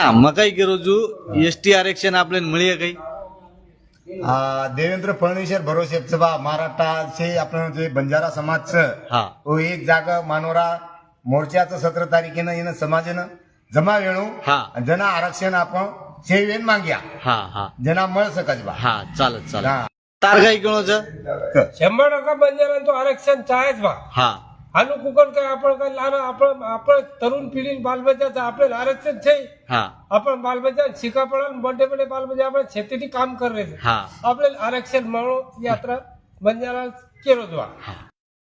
मकाई करू छू एसटी आरक्षण आपल्याला मिळे काही देवेंद्र फडणवीसर भरोसे महाराष्ट्राचे आपण जे बंजारा समाज हा तो एक जागा मानोरा मोर्चाचं 17 तारखेनं येणं समाजानं जमा वेळू हा जना आरक्षण आपण सेवेन माग्या हा हा जना मळ सकच बा हा चालत चालत हा. तारखाई कोणाच 100% बंजारा तो आरक्षण चाहेच बा हा हानु कुकड काय आपण काय लहान आपण तरुण पिढी बालबच्चाचं आपल्याला आरक्षण છે हा आपण बालबच्चा शिका पडाल बड्डे बड्डे बालबच्चा आपण शेतीची काम करायचं हा आपल्याला आरक्षण म्हणून यात्रा बंजारा केलो बा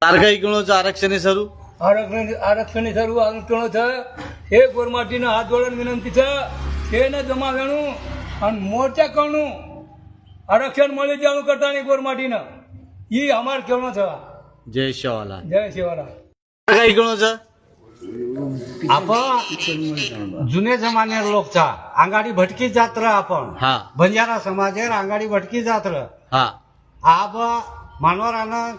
तारखाई कोणाचं आरक्षण आहे सरू आरक्षण सर्व आरक्षण हे गोरमाटीनं हात जोडून विनंती हे न जमा वेणू आणि मोर्चा करणू आरक्षण मळे जाणू करता नाही गोरमाटीनं ही हमार केवण छ जय शिवालाल जय शिवराय तारखाई कोणाचं आपण जुने जमाने लोकचा आंगाडी भटकी जात्र आपण हा बंजारा समाजेर आंगाडी भटकी जात्र हा आब मानवरानं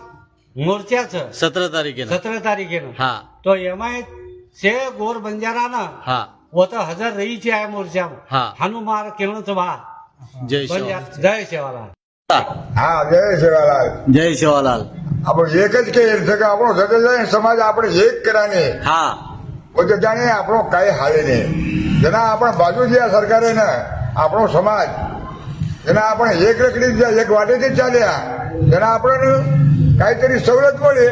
मोर्चाचं 17 तारखेला 17 तारखेनं हा तो एमआय से गोर बंजारानं हा वो तो हजर रहीची आहे मोर्चा हा हनुमार केवणच बा जय शिवालाल जय शिवाला हा जय शिवालाल जय शिवालाल आपण एकच केलं सगळं आपण सगळं समाज આપણે એક કરાને हा તો જાણે આપણો કાંઈ હાલે નહીં જેના આપણે બાજુ જે આ સરકારે ને આપણો સમાજ જેના આપણે એક રકડી એક વાટેથી ચાલ્યા જેના આપણને કાંઈતરી સવલત મળે